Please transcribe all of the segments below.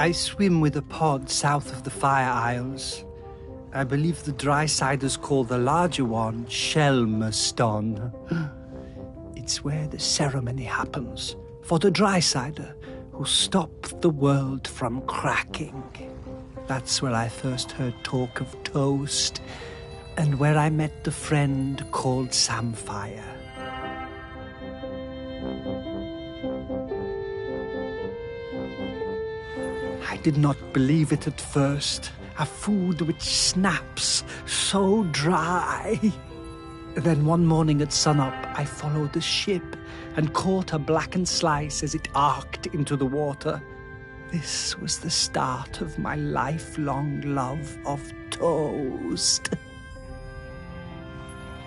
I swim with a pod south of the Fire Isles. I believe the Drysiders call the larger one Shelmerston. It's where the ceremony happens for the Drysider who stopped the world from cracking. That's where I first heard talk of toast, and where I met the friend called Samfire. I did not believe it at first. A food which snaps so dry. Then one morning at sunup, I followed the ship and caught a blackened slice as it arced into the water. This was the start of my lifelong love of toast.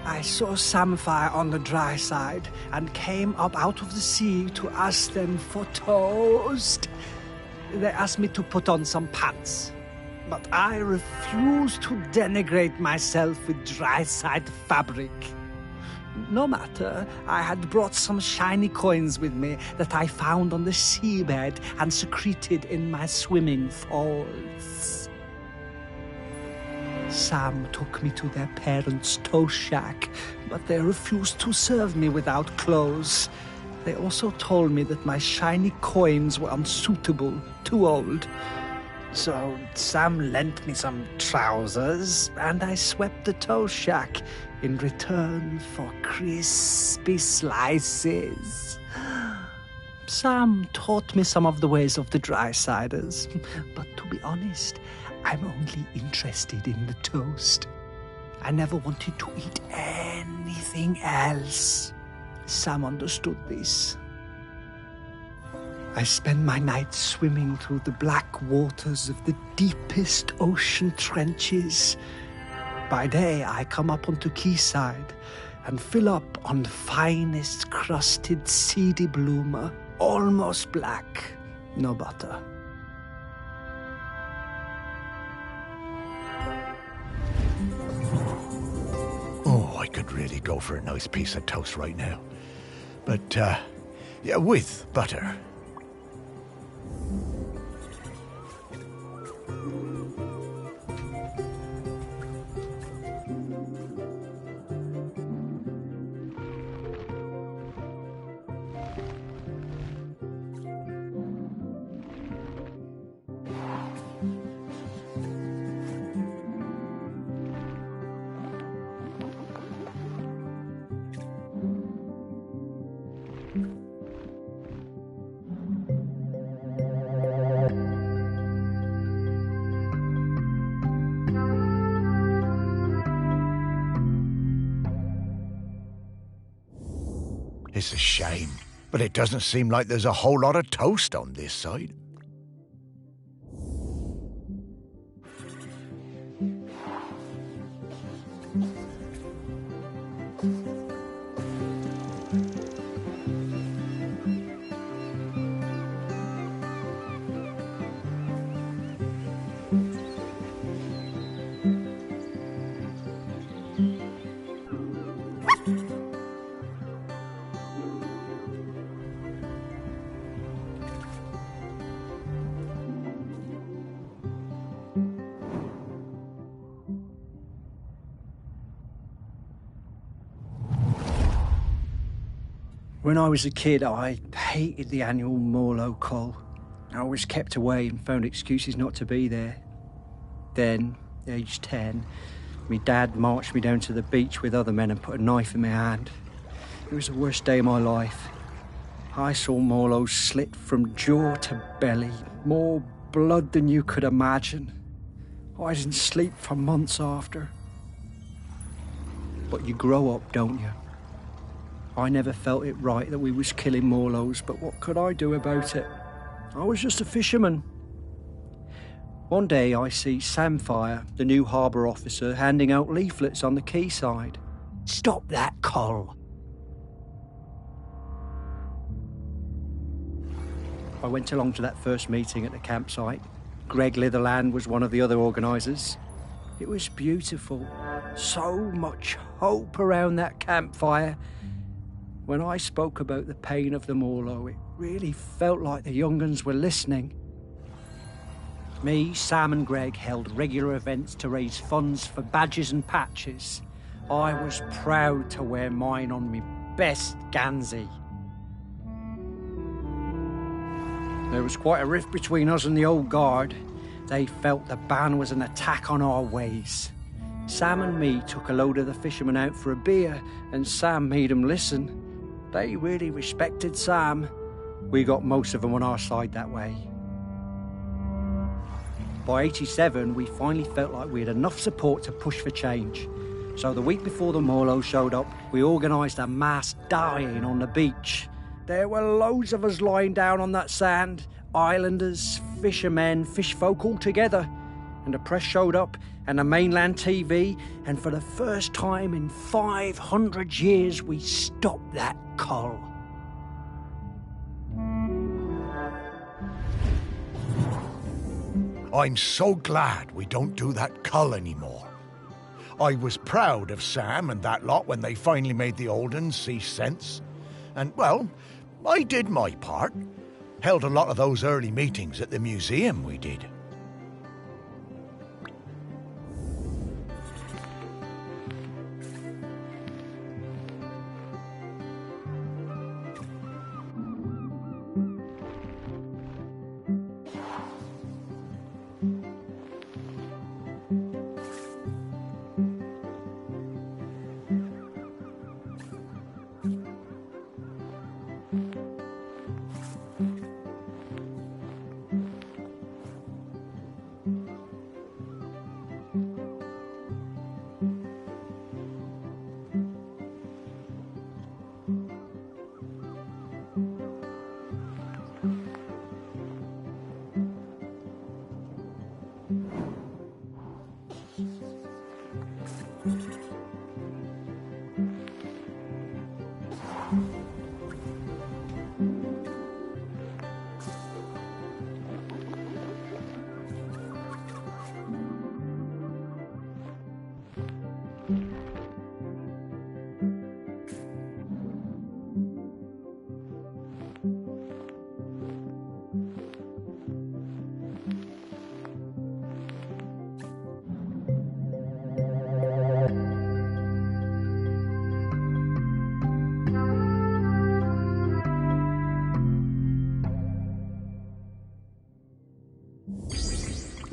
I saw Samfire on the dry side and came up out of the sea to ask them for toast. They asked me to put on some pants, but I refused to denigrate myself with dry-side fabric. No matter, I had brought some shiny coins with me that I found on the seabed and secreted in my swimming falls. Sam took me to their parents' toast shack, but they refused to serve me without clothes. They also told me that my shiny coins were unsuitable, too old. So Sam lent me some trousers, and I swept the toast shack in return for crispy slices. Sam taught me some of the ways of the Drysiders, but to be honest, I'm only interested in the toast. I never wanted to eat anything else. Sam understood this. I spend my nights swimming through the black waters of the deepest ocean trenches. By day, I come up onto quayside and fill up on the finest crusted seedy bloomer, almost black, no butter. Oh, I could really go for a nice piece of toast right now. But, yeah, with butter. It's a shame, but it doesn't seem like there's a whole lot of toast on this side. When I was a kid, I hated the annual Morlo Cull. I was kept away and found excuses not to be there. Then, aged 10, my dad marched me down to the beach with other men and put a knife in my hand. It was the worst day of my life. I saw Morlos slit from jaw to belly, more blood than you could imagine. I didn't sleep for months after. But you grow up, don't you? I never felt it right that we was killing Morlos, but what could I do about it? I was just a fisherman. One day I see Samfire, the new harbour officer, handing out leaflets on the quayside. Stop that, Col. I went along to that first meeting at the campsite. Greg Litherland was one of the other organisers. It was beautiful. So much hope around that campfire. When I spoke about the pain of the Morlo, it really felt like the young uns were listening. Me, Sam and Greg held regular events to raise funds for badges and patches. I was proud to wear mine on me best Gansey. There was quite a rift between us and the old guard. They felt the ban was an attack on our ways. Sam and me took a load of the fishermen out for a beer, and Sam made them listen. They really respected Sam. We got most of them on our side that way. By 87, we finally felt like we had enough support to push for change. So the week before the Morlo showed up, we organised a mass dying on the beach. There were loads of us lying down on that sand, islanders, fishermen, fish folk all together. And the press showed up, and the mainland TV, and for the first time in 500 years, we stopped that cull. I'm so glad we don't do that cull anymore. I was proud of Sam and that lot when they finally made the old uns see sense. And, well, I did my part. Held a lot of those early meetings at the museum, we did.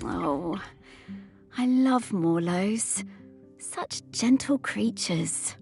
Oh, I love Morlos. Such gentle creatures.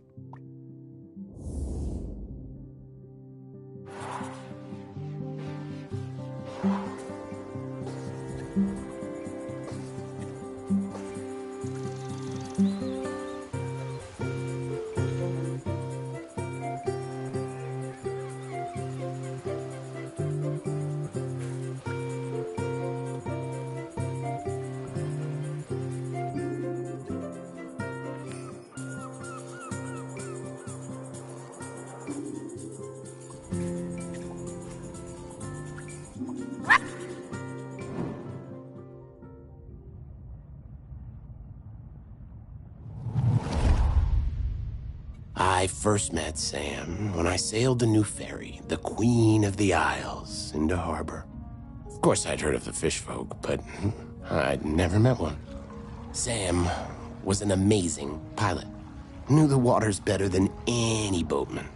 I first met Sam when I sailed the new ferry, the Queen of the Isles, into harbor. Of course, I'd heard of the fish folk, but I'd never met one. Sam was an amazing pilot. Knew the waters better than any boatman.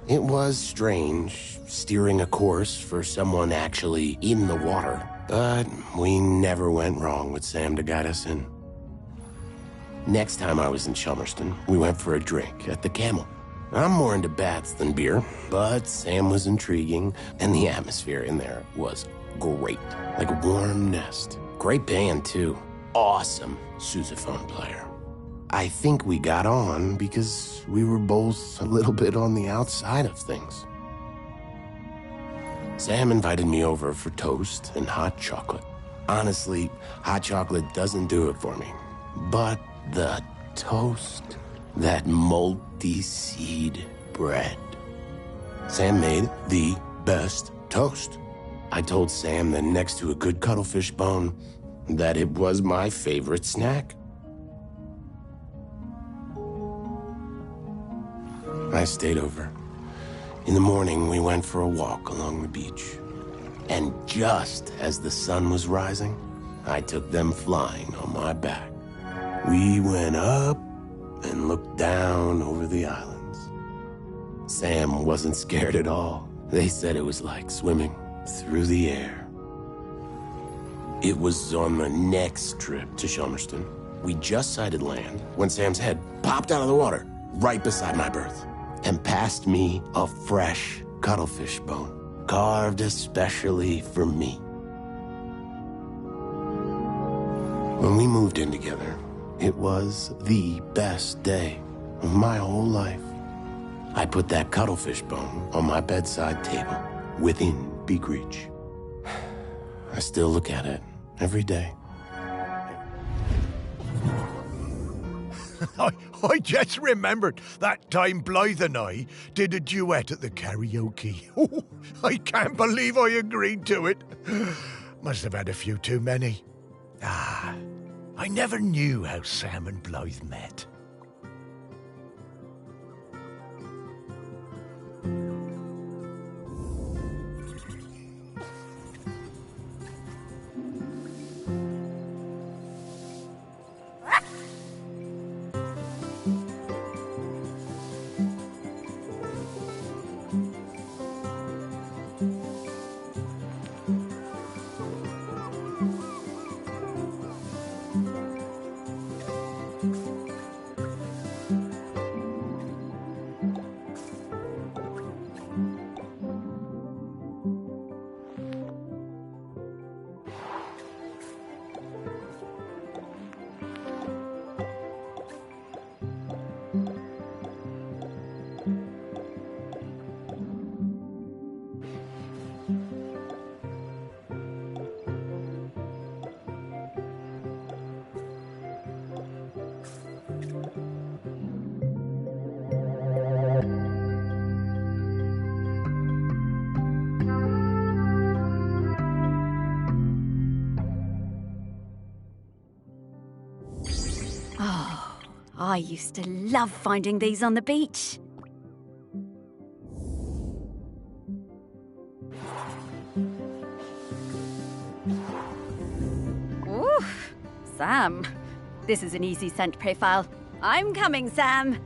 It was strange, steering a course for someone actually in the water, but we never went wrong with Sam to guide us in. Next time I was in Chelmerston, we went for a drink at the Camel. I'm more into bats than beer, but Sam was intriguing, and the atmosphere in there was great, like a warm nest. Great band, too. Awesome sousaphone player. I think we got on because we were both a little bit on the outside of things. Sam invited me over for toast and hot chocolate. Honestly, hot chocolate doesn't do it for me, but the toast, that multi-seed bread. Sam made the best toast. I told Sam that next to a good cuttlefish bone, that it was my favorite snack. I stayed over. In the morning, we went for a walk along the beach. And just as the sun was rising, I took them flying on my back. We went up and looked down over the islands. Sam wasn't scared at all. They said it was like swimming through the air. It was on the next trip to Shelmerston. We just sighted land when Sam's head popped out of the water right beside my berth and passed me a fresh cuttlefish bone, carved especially for me. When we moved in together, it was the best day of my whole life. I put that cuttlefish bone on my bedside table, within beak reach. I still look at it every day. I just remembered that time Blythe and I did a duet at the karaoke. I can't believe I agreed to it. Must have had a few too many. I never knew how Sam and Blythe met. I used to love finding these on the beach. Oof, Sam. This is an easy scent profile. I'm coming, Sam.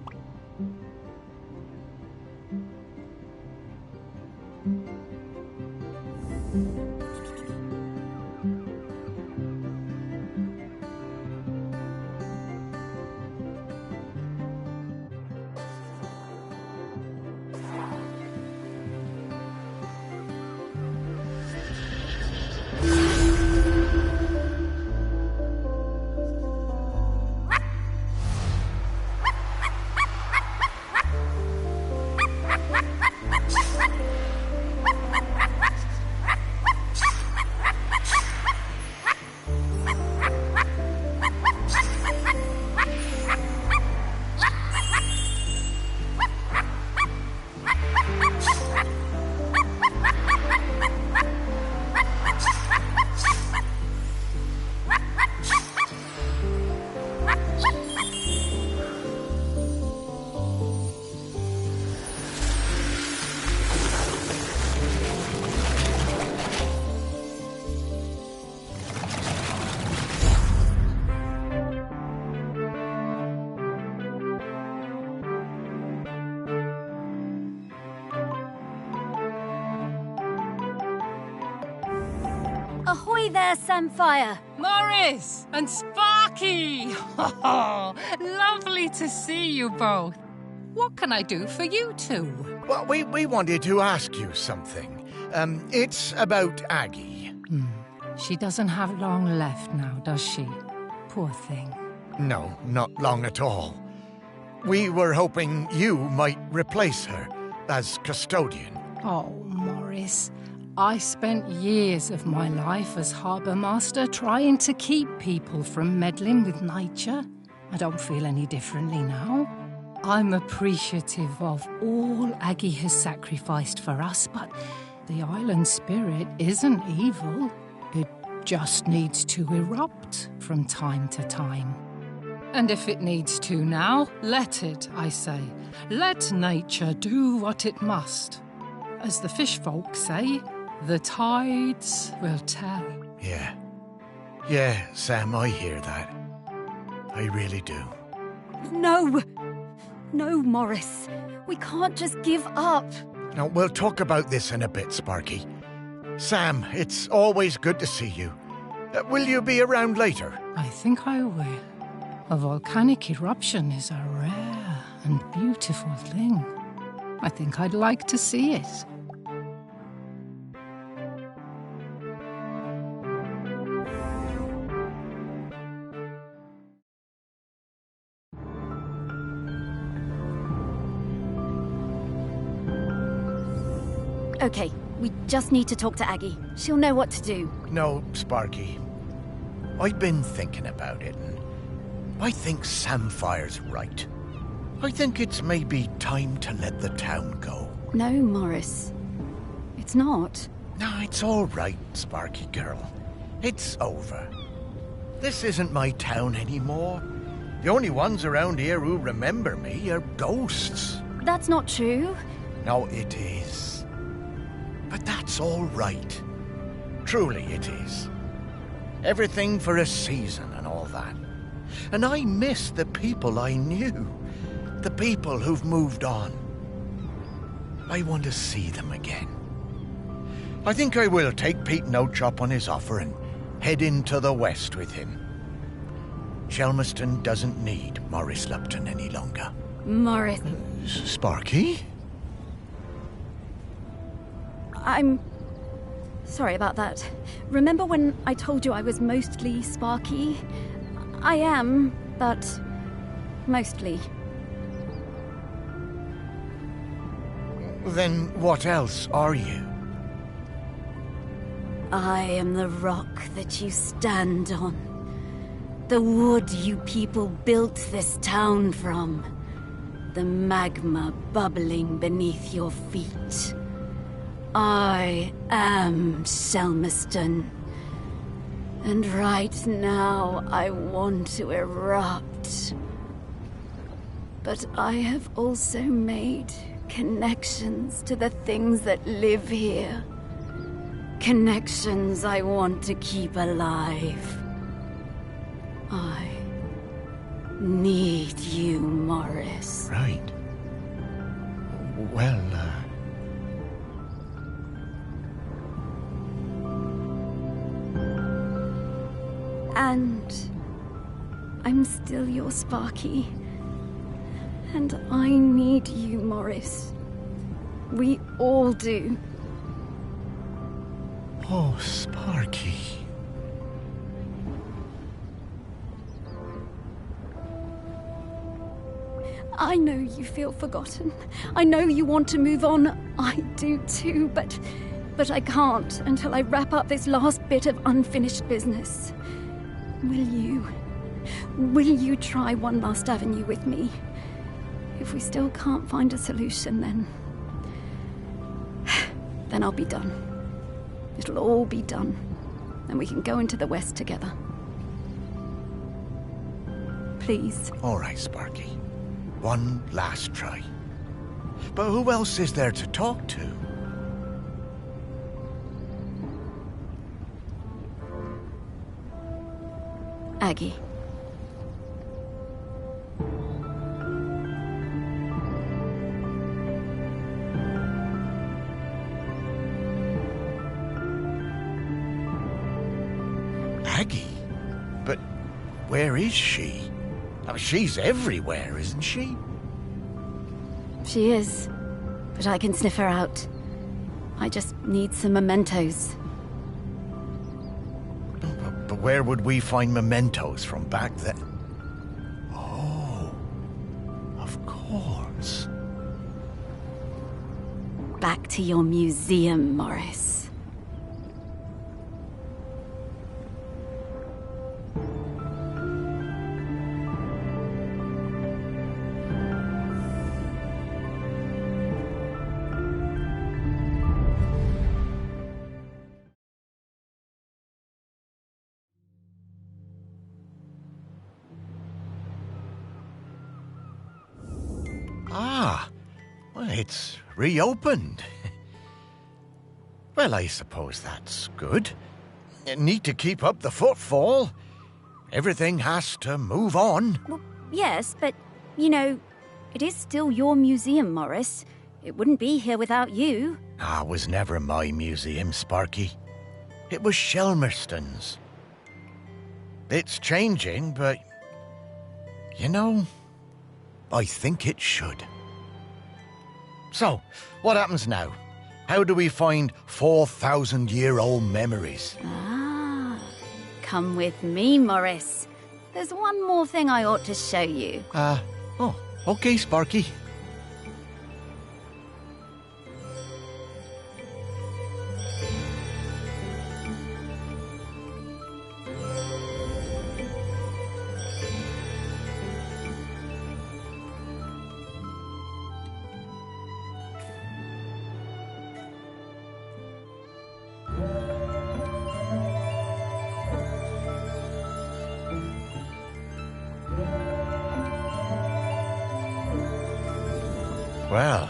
Ahoy there, Samfire! Morris and Sparky! Oh, lovely to see you both. What can I do for you two? Well, we wanted to ask you something. It's about Aggie. She doesn't have long left now, does she? Poor thing. No, not long at all. We were hoping you might replace her as custodian. Oh, Morris. I spent years of my life as harbour master trying to keep people from meddling with nature. I don't feel any differently now. I'm appreciative of all Aggie has sacrificed for us, but the island spirit isn't evil. It just needs to erupt from time to time. And if it needs to now, let it, I say. Let nature do what it must. As the fish folk say, the tides will tell. Yeah. Yeah, Sam, I hear that. I really do. No! No, Morris. We can't just give up. Now, we'll talk about this in a bit, Sparky. Sam, it's always good to see you. Will you be around later? I think I will. A volcanic eruption is a rare and beautiful thing. I think I'd like to see it. Okay, we just need to talk to Aggie. She'll know what to do. No, Sparky. I've been thinking about it, and I think Samfire's right. I think it's maybe time to let the town go. No, Morris. It's not. No, it's all right, Sparky girl. It's over. This isn't my town anymore. The only ones around here who remember me are ghosts. That's not true. No, it is. But that's all right. Truly it is. Everything for a season and all that. And I miss the people I knew. The people who've moved on. I want to see them again. I think I will take Pete Nochop on his offer and head into the west with him. Shelmerston doesn't need Morris Lupton any longer. Morris. Sparky? I'm sorry about that. Remember when I told you I was mostly Sparky? I am, but mostly. Then what else are you? I am the rock that you stand on. The wood you people built this town from. The magma bubbling beneath your feet. I am Shelmerston. And right now I want to erupt. But I have also made connections to the things that live here. Connections I want to keep alive. I need you, Morris. Right. Well, And I'm still your Sparky. And I need you, Morris. We all do. Oh, Sparky. I know you feel forgotten. I know you want to move on. I do too, but I can't until I wrap up this last bit of unfinished business. Will you try one last avenue with me? If we still can't find a solution, then I'll be done. It'll all be done, and we can go into the West together. Please. All right, Sparky. One last try. But who else is there to talk to? Aggie. Aggie? But where is she? Oh, she's everywhere, isn't she? She is, but I can sniff her out. I just need some mementos. But where would we find mementos from back then? Oh, of course. Back to your museum, Morris. Ah, well, it's reopened. Well, I suppose that's good. need to keep up the footfall. Everything has to move on. Well, yes, but, you know, it is still your museum, Morris. It wouldn't be here without you. It was never my museum, Sparky. It was Shelmerston's. It's changing, but, you know, I think it should. So, what happens now? How do we find 4,000-year-old memories? Come with me, Morris. There's one more thing I ought to show you. Okay, Sparky. Well,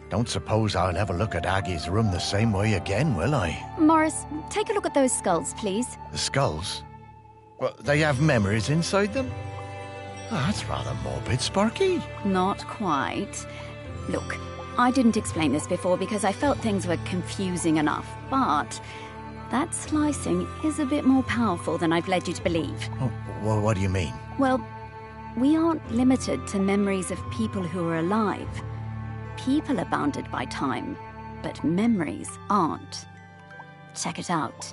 don't suppose I'll ever look at Aggie's room the same way again, will I? Morris, take a look at those skulls, please. The skulls? Well, they have memories inside them? Oh, that's rather morbid, Sparky. Not quite. Look, I didn't explain this before because I felt things were confusing enough, but that slicing is a bit more powerful than I've led you to believe. Oh, well, what do you mean? Well, we aren't limited to memories of people who are alive. People are bounded by time, but memories aren't. Check it out.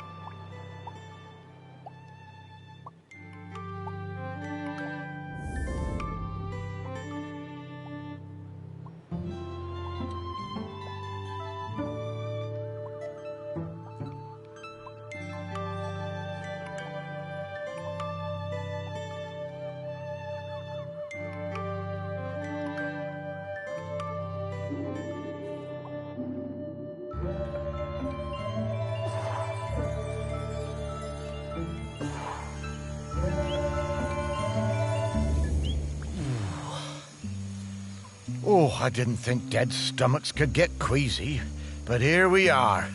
Oh, I didn't think dead stomachs could get queasy, but here we are.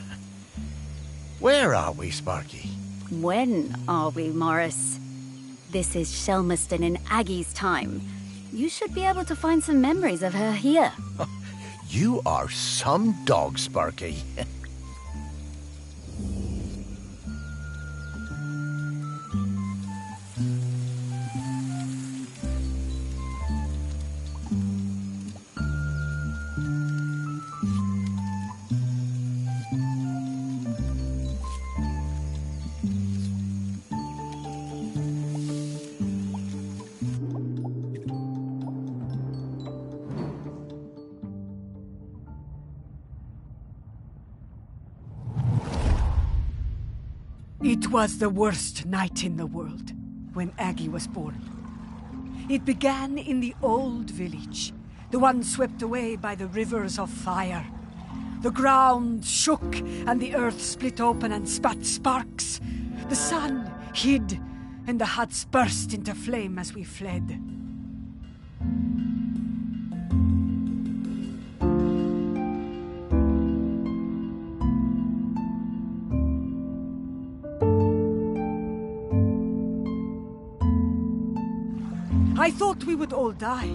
Where are we, Sparky? When are we, Morris? This is Shelmerston in Aggie's time. You should be able to find some memories of her here. You are some dog, Sparky. It was the worst night in the world when Aggie was born. It began in the old village, the one swept away by the rivers of fire. The ground shook and the earth split open and spat sparks. The sun hid and the huts burst into flame as we fled. I thought we would all die.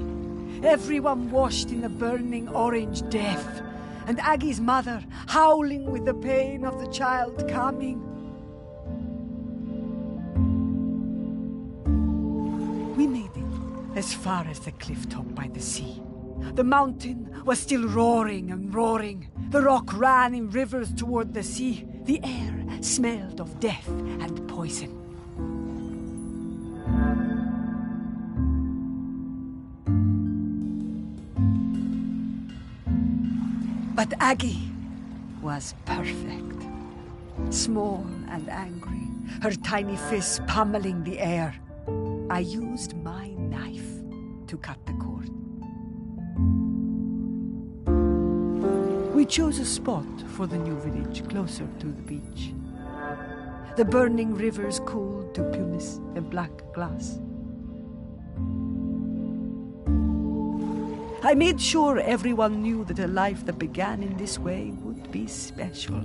Everyone washed in the burning orange death, and Aggie's mother howling with the pain of the child coming. We made it as far as the cliff top by the sea. The mountain was still roaring and roaring. The rock ran in rivers toward the sea. The air smelled of death and poison. But Aggie was perfect. Small and angry, her tiny fists pummeling the air. I used my knife to cut the cord. We chose a spot for the new village closer to the beach. The burning rivers cooled to pumice and black glass. I made sure everyone knew that a life that began in this way would be special.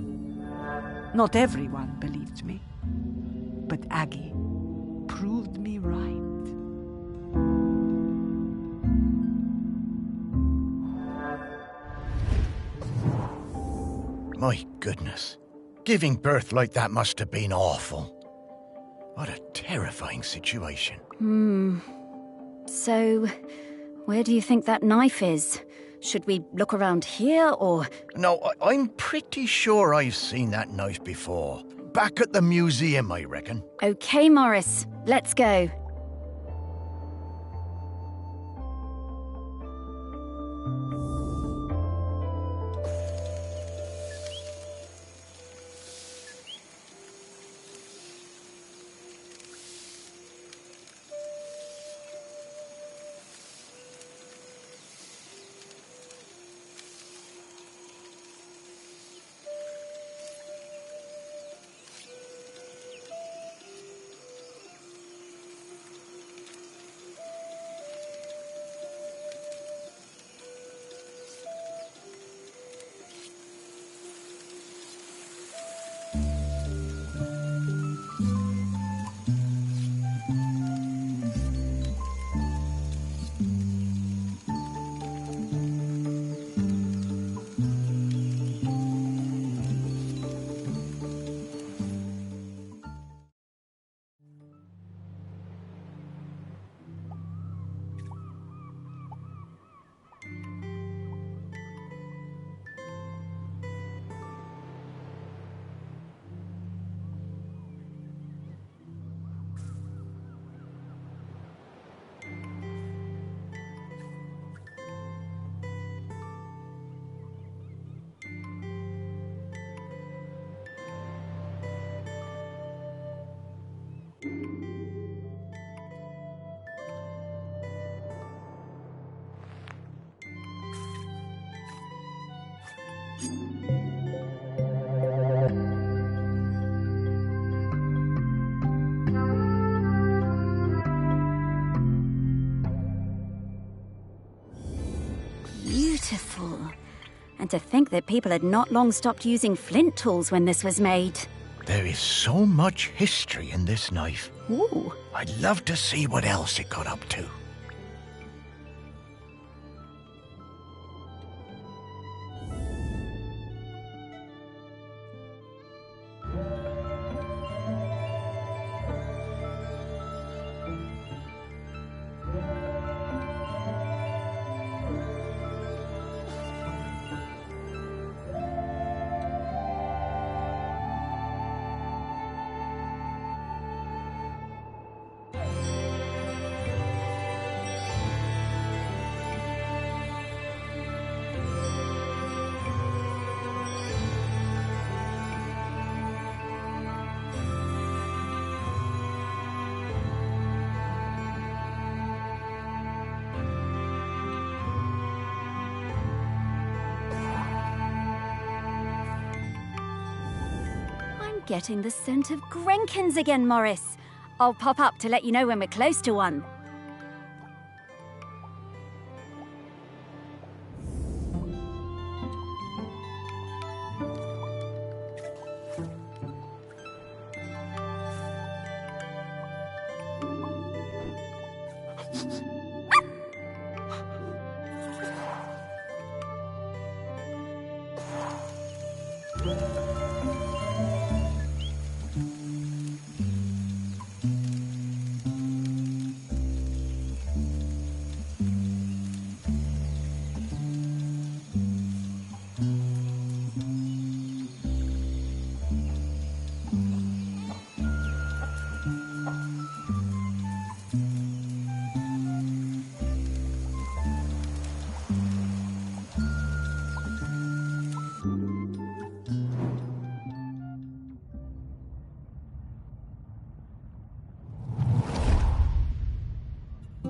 Not everyone believed me. But Aggie proved me right. My goodness. Giving birth like that must have been awful. What a terrifying situation. So, where do you think that knife is? Should we look around here, or...? No, I'm pretty sure I've seen that knife before. Back at the museum, I reckon. Okay, Morris, let's go. Beautiful. And to think that people had not long stopped using flint tools when this was made. There is so much history in this knife. Ooh. I'd love to see what else it got up to. Getting the scent of Grenkins again, Morris. I'll pop up to let you know when we're close to one.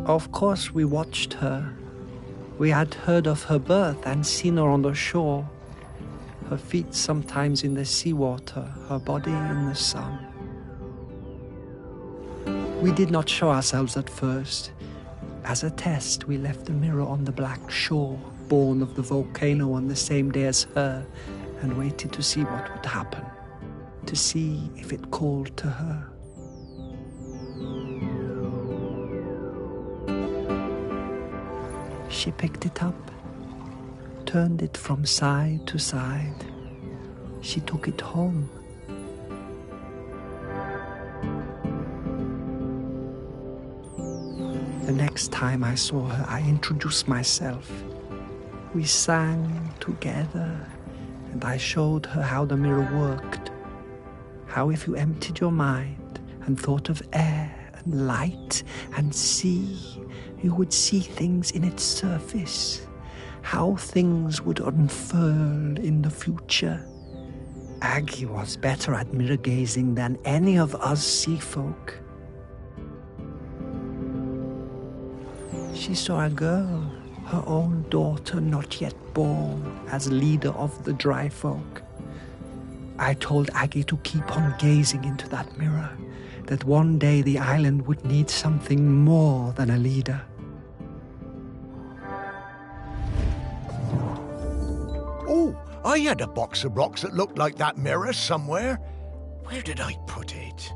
Of course we watched her. We had heard of her birth and seen her on the shore. Her feet sometimes in the seawater, her body in the sun. We did not show ourselves at first. As a test, we left the mirror on the black shore, born of the volcano on the same day as her, and waited to see what would happen, to see if it called to her. She picked it up, turned it from side to side. She took it home. The next time I saw her, I introduced myself. We sang together, and I showed her how the mirror worked. How if you emptied your mind and thought of air and light and sea, you would see things in its surface. How things would unfurl in the future. Aggie was better at mirror gazing than any of us sea folk. She saw a girl, her own daughter not yet born, as leader of the dry folk. I told Aggie to keep on gazing into that mirror, that one day the island would need something more than a leader. Oh, I had a box of rocks that looked like that mirror somewhere. Where did I put it?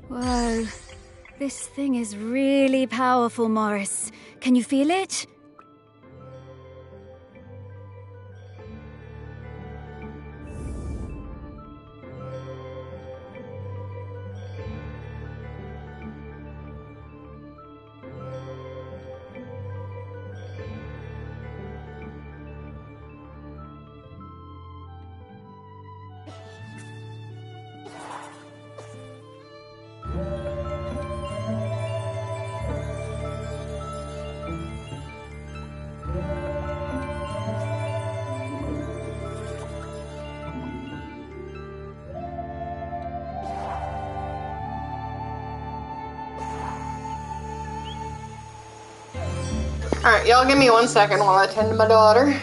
Whoa. This thing is really powerful, Morris. Can you feel it? Alright, y'all give me 1 second while I tend to my daughter.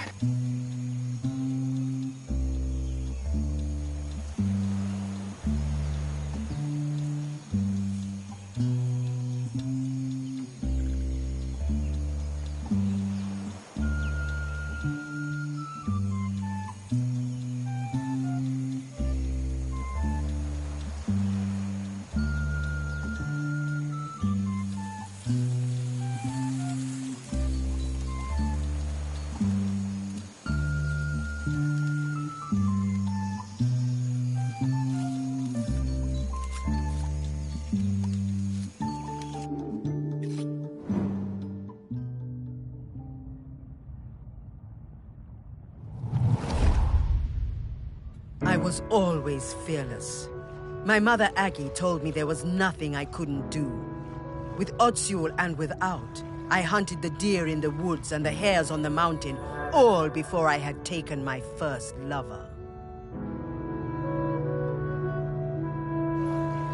was always fearless. My mother Aggie told me there was nothing I couldn't do. With Otsul and without, I hunted the deer in the woods and the hares on the mountain, all before I had taken my first lover.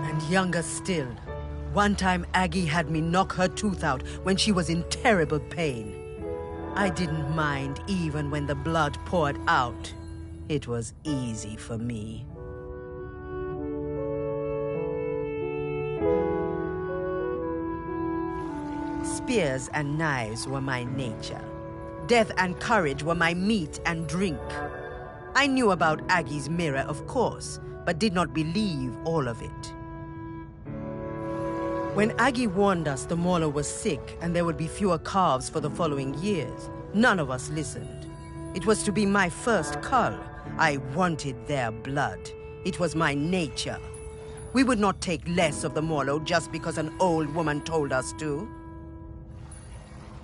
And younger still, one time Aggie had me knock her tooth out when she was in terrible pain. I didn't mind even when the blood poured out. It was easy for me. Spears and knives were my nature. Death and courage were my meat and drink. I knew about Aggie's mirror, of course, but did not believe all of it. When Aggie warned us the Mauler was sick and there would be fewer calves for the following years, none of us listened. It was to be my first cull. I wanted their blood. It was my nature. We would not take less of the Mauler just because an old woman told us to.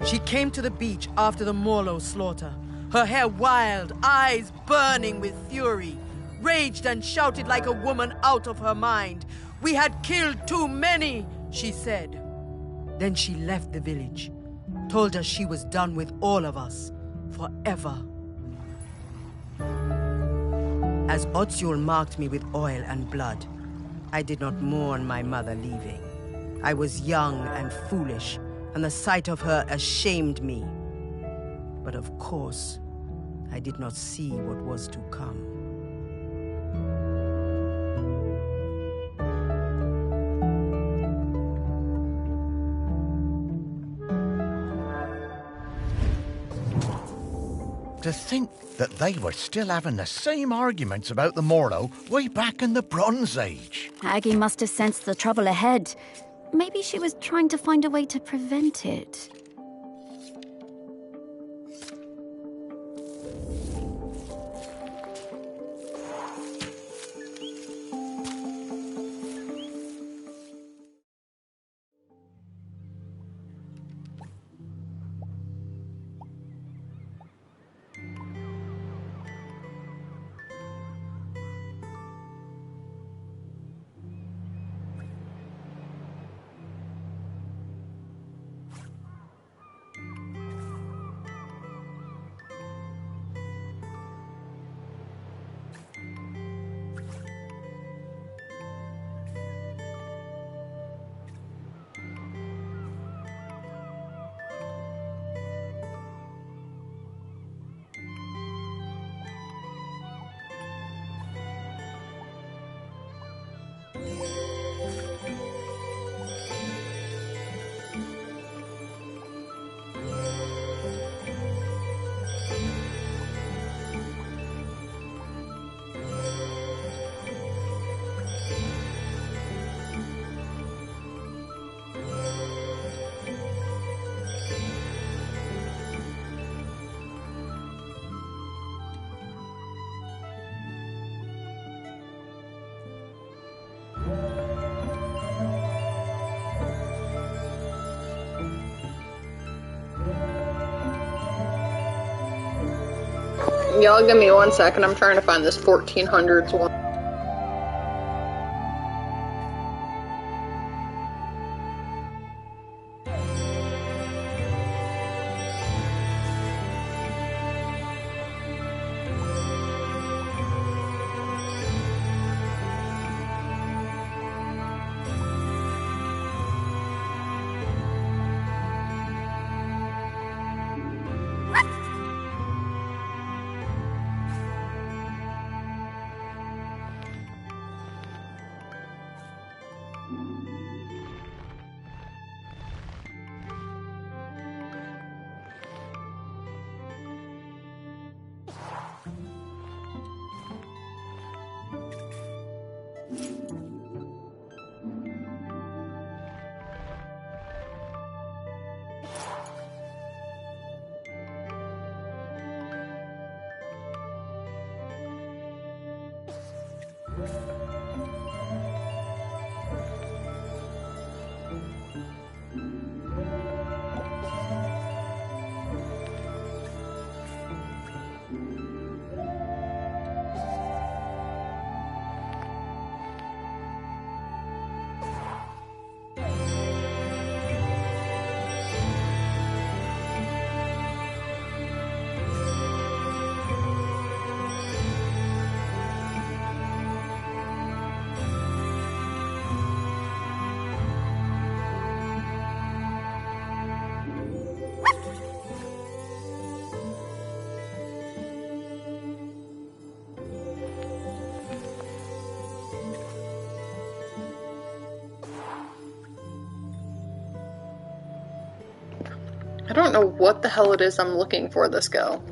She came to the beach after the Mauler slaughter, her hair wild, eyes burning with fury, raged and shouted like a woman out of her mind. "We had killed too many," she said. Then she left the village, told us she was done with all of us, forever. As Otsul marked me with oil and blood, I did not mourn my mother leaving. I was young and foolish, and the sight of her ashamed me. But of course, I did not see what was to come. To think that they were still having the same arguments about the Morlo way back in the Bronze Age. Aggie must have sensed the trouble ahead. Maybe she was trying to find a way to prevent it. Y'all give me 1 second. I'm trying to find this 1400s one. I don't know what the hell it is I'm looking for this go.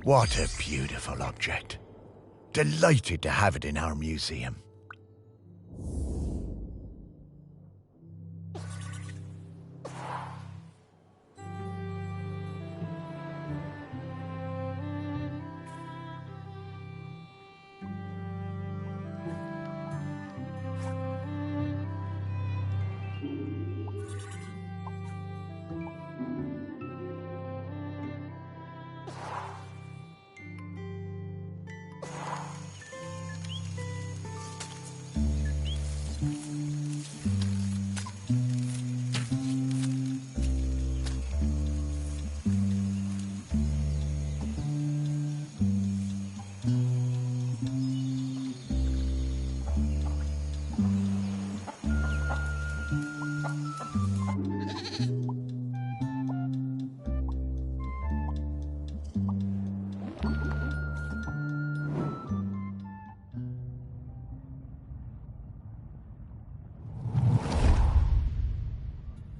What a beautiful object. Delighted to have it in our museum.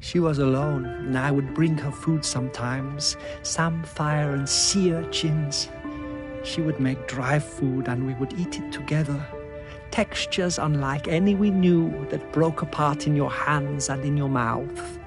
She was alone, and I would bring her food sometimes, samphire and sea urchins. She would make dry food, and we would eat it together. textures unlike any we knew that broke apart in your hands and in your mouth.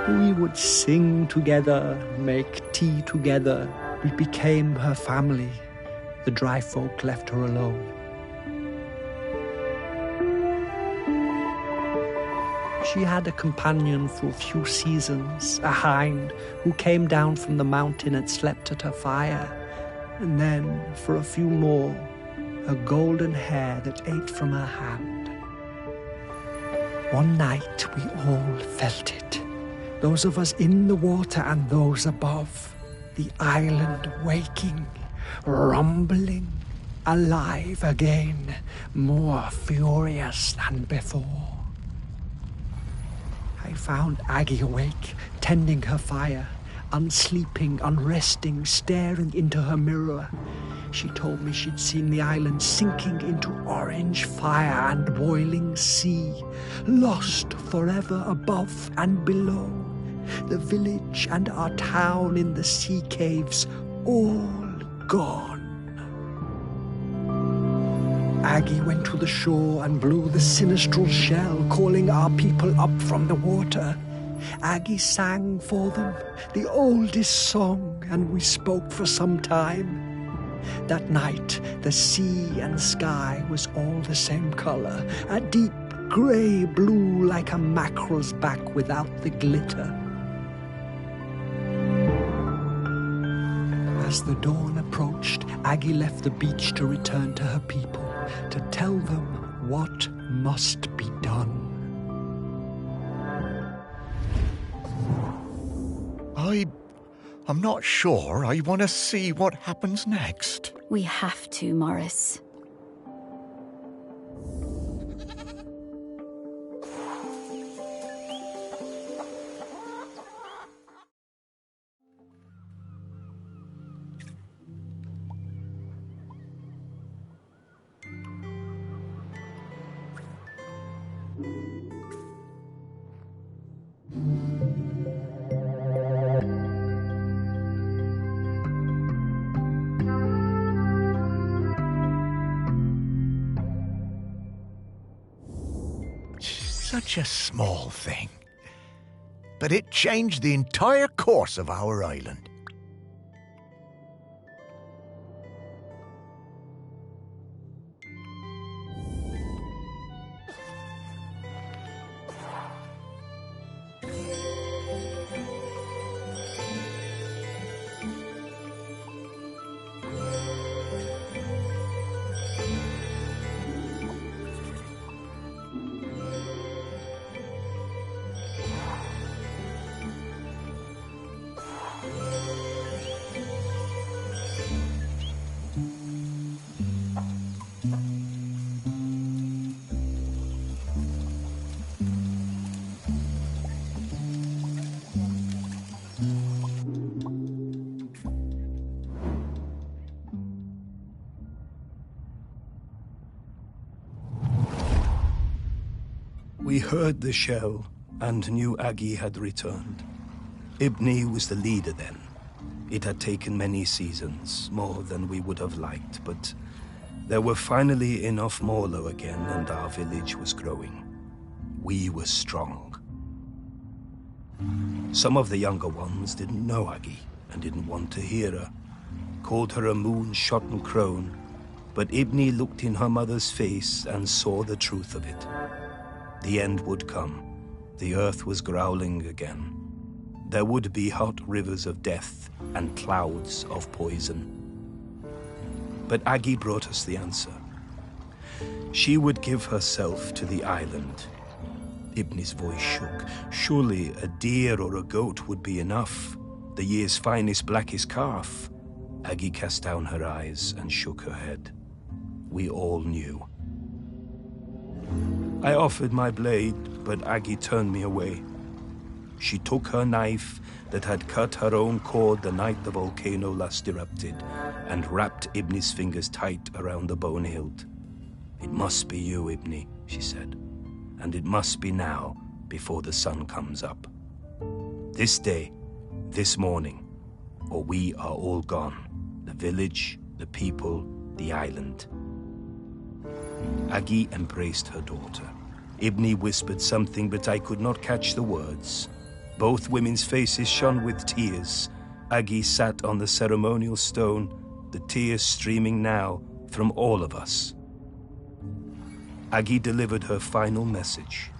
We would sing together, make tea together. We became her family. The dry folk left her alone. She had a companion for a few seasons, a hind who came down from the mountain and slept at her fire. And then, for a few more, a golden hair that ate from her hand. One night we all felt it. Those of us in the water and those above. The island waking, rumbling, alive again, more furious than before. I found Aggie awake, tending her fire, unsleeping, unresting, staring into her mirror. She told me she'd seen the island sinking into orange fire and boiling sea, lost forever above and below. The village and our town in the sea caves, all gone. Aggie went to the shore and blew the sinistral shell, calling our people up from the water. Aggie sang for them, the oldest song, and we spoke for some time. That night, the sea and sky was all the same color, a deep grey blue like a mackerel's back without the glitter. As the dawn approached, Aggie left the beach to return to her people, to tell them what must be done. I'm not sure I want to see what happens next. We have to, Morris. Such a small thing. But it changed the entire course of our island. We heard the shell and knew Aggie had returned. Ibni was the leader then. It had taken many seasons, more than we would have liked, but there were finally enough Morlo again and our village was growing. We were strong. Some of the younger ones didn't know Aggie and didn't want to hear her, called her a moon-shotten crone, but Ibni looked in her mother's face and saw the truth of it. The end would come. The earth was growling again. There would be hot rivers of death and clouds of poison. But Aggie brought us the answer. She would give herself to the island. Ibni's voice shook. Surely a deer or a goat would be enough. The year's finest, blackest calf. Aggie cast down her eyes and shook her head. We all knew. I offered my blade, but Aggie turned me away. She took her knife that had cut her own cord the night the volcano last erupted and wrapped Ibni's fingers tight around the bone hilt. "It must be you, Ibni," she said, "and it must be now, before the sun comes up. This day, this morning, or we are all gone. The village, the people, the island." Agi embraced her daughter. Ibni whispered something, but I could not catch the words. Both women's faces shone with tears. Agi sat on the ceremonial stone, the tears streaming now from all of us. Agi delivered her final message.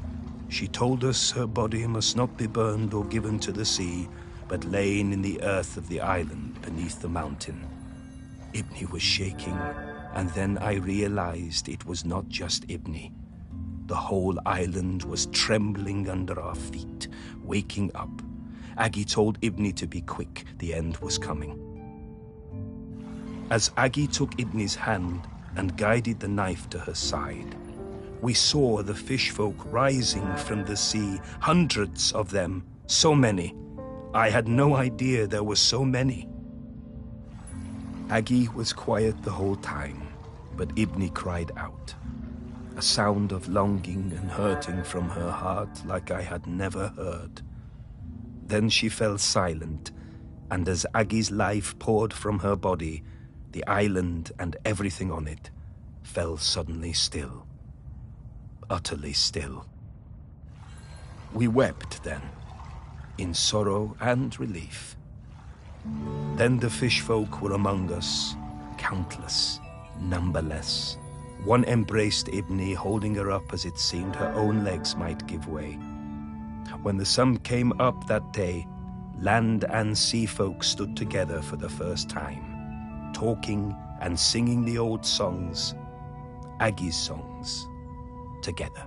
She told us her body must not be burned or given to the sea, but lain in the earth of the island beneath the mountain. Ibni was shaking, and then I realized it was not just Ibni. The whole island was trembling under our feet, waking up. Agi told Ibni to be quick, the end was coming. As Agi took Ibni's hand and guided the knife to her side, we saw the fish folk rising from the sea, hundreds of them, so many. I had no idea there were so many. Agi was quiet the whole time, but Ibni cried out. A sound of longing and hurting from her heart like I had never heard. Then she fell silent, and as Agi's life poured from her body, the island and everything on it fell suddenly still. Utterly still. We wept then, in sorrow and relief. Then the fish folk were among us, countless, numberless. One embraced Ibni, holding her up as it seemed her own legs might give way. When the sun came up that day, land and sea folk stood together for the first time, talking and singing the old songs, Agi's songs, together.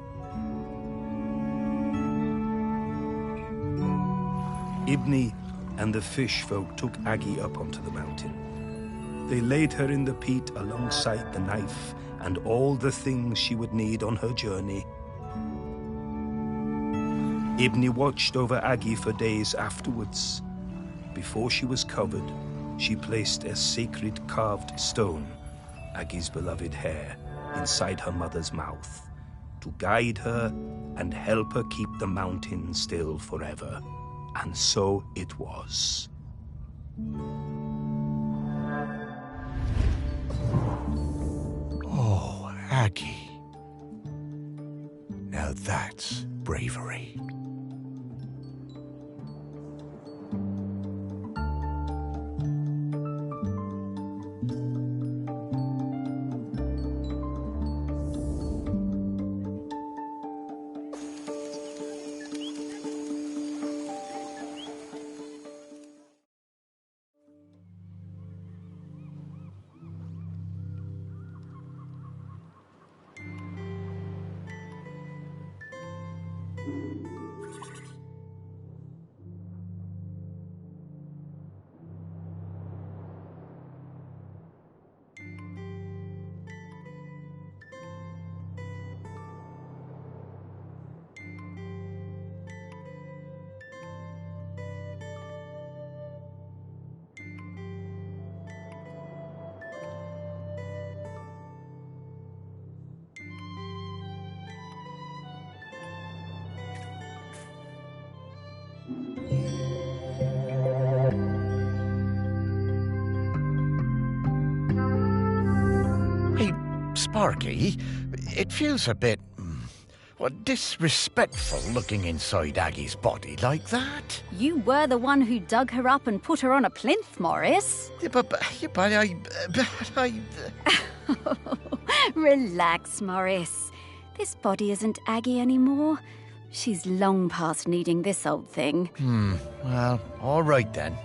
Ibni and the fish folk took Agi up onto the mountain. They laid her in the peat alongside the knife and all the things she would need on her journey. Ibni watched over Agi for days afterwards. Before she was covered, she placed a sacred carved stone, Agi's beloved hair, inside her mother's mouth, to guide her and help her keep the mountain still forever. And so it was. Oh, Agi. Now that's bravery. Hey, Sparky, it feels a bit, disrespectful looking inside Agi's body like that. You were the one who dug her up and put her on a plinth, Morris. Yeah, but I... Relax, Morris. This body isn't Agi anymore. She's long past needing this old thing. Well, all right then.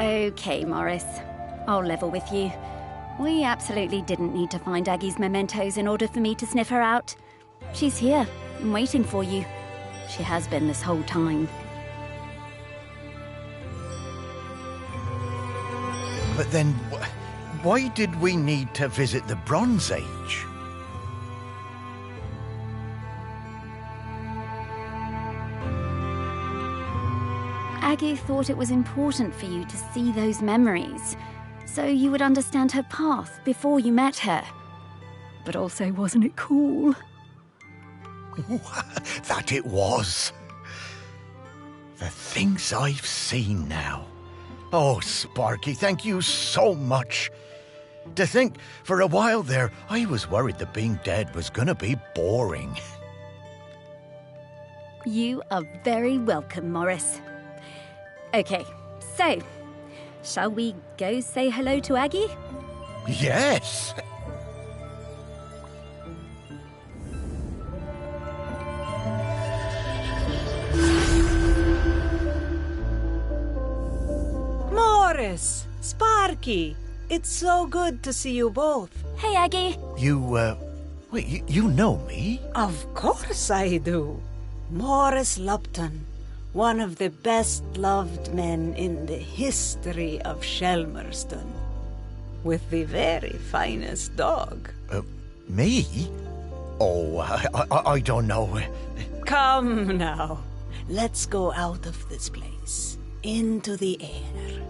Okay, Morris. I'll level with you. We absolutely didn't need to find Agi's mementos in order for me to sniff her out. She's here and waiting for you. She has been this whole time. But then, why did we need to visit the Bronze Age? Aggie thought it was important for you to see those memories, so you would understand her path before you met her. But also, wasn't it cool? That it was. The things I've seen now. Oh, Sparky, thank you so much. To think, for a while there, I was worried that being dead was gonna be boring. You are very welcome, Morris. Okay, so, shall we go say hello to Aggie? Yes! Morris, Sparky, it's so good to see you both. Hey, Aggie. Wait, you know me? Of course I do. Morris Lupton, one of the best-loved men in the history of Shelmerston, with the very finest dog. Me? Oh, I don't know. Come now, let's go out of this place, into the air.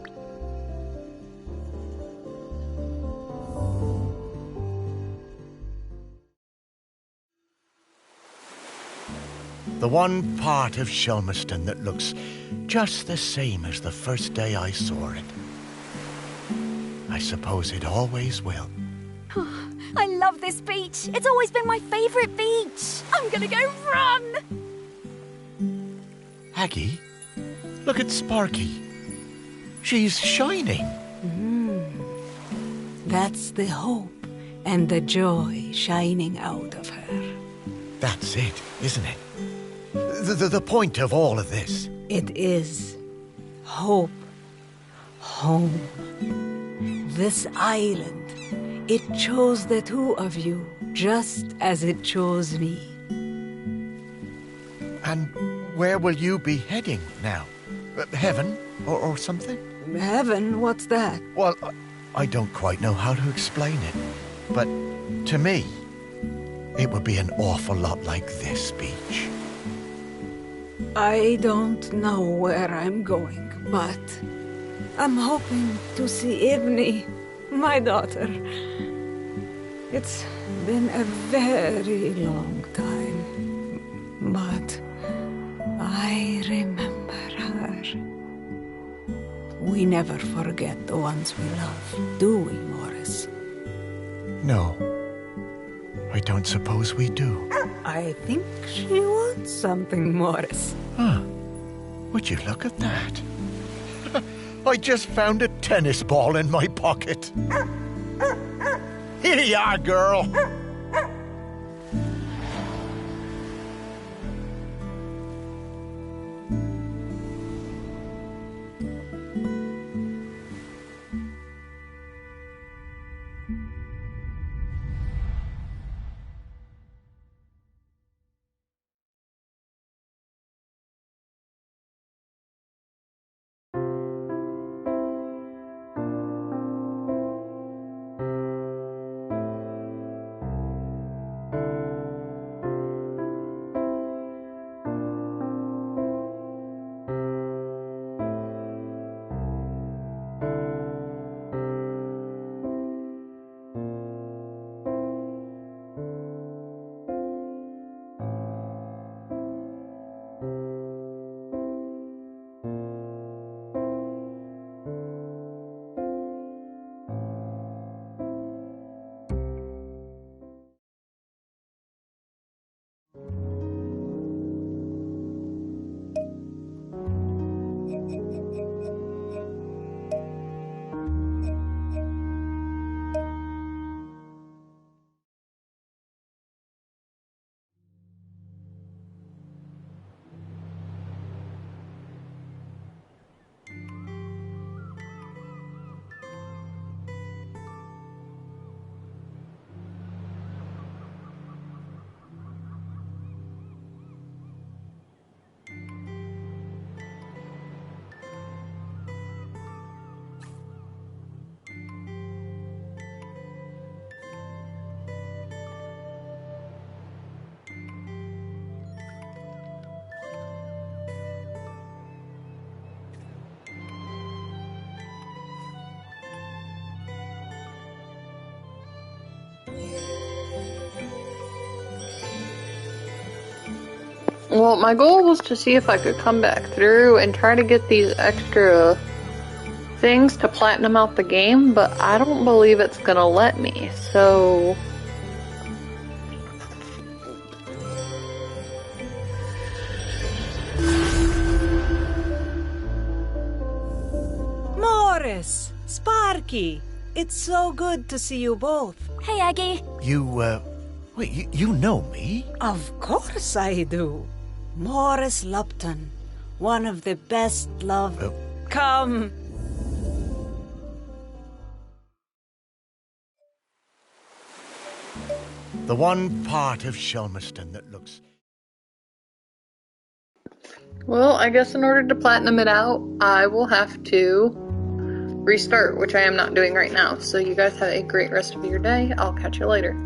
The one part of Shelmerston that looks just the same as the first day I saw it. I suppose it always will. I love this beach. It's always been my favourite beach. I'm gonna go run. Aggie, look at Sparky. She's shining. That's the hope and the joy shining out of her. That's it, isn't it? The point of all of this. It is hope. Home. This island, it chose the two of you, just as it chose me. And where will you be heading now? Heaven or something? Heaven? What's that? Well, I don't quite know how to explain it. But to me, it would be an awful lot like this beach. I don't know where I'm going, but I'm hoping to see Ibni, my daughter. It's been a very long time, but I remember her. We never forget the ones we love, do we, Morris? No, I don't suppose we do. I think she wants something, Morris. Huh. Would you look at that? I just found a tennis ball in my pocket. Here you are, girl. Well, my goal was to see if I could come back through and try to get these extra things to platinum out the game, but I don't believe it's gonna let me, so... Morris! Sparky! It's so good to see you both. Hey, Aggie. Wait, you know me? Of course I do. Morris Lupton, one of the best loved... Come! The one part of Shelmerston that looks... Well, I guess in order to platinum it out, I will have to restart, which I am not doing right now. So you guys have a great rest of your day. I'll catch you later.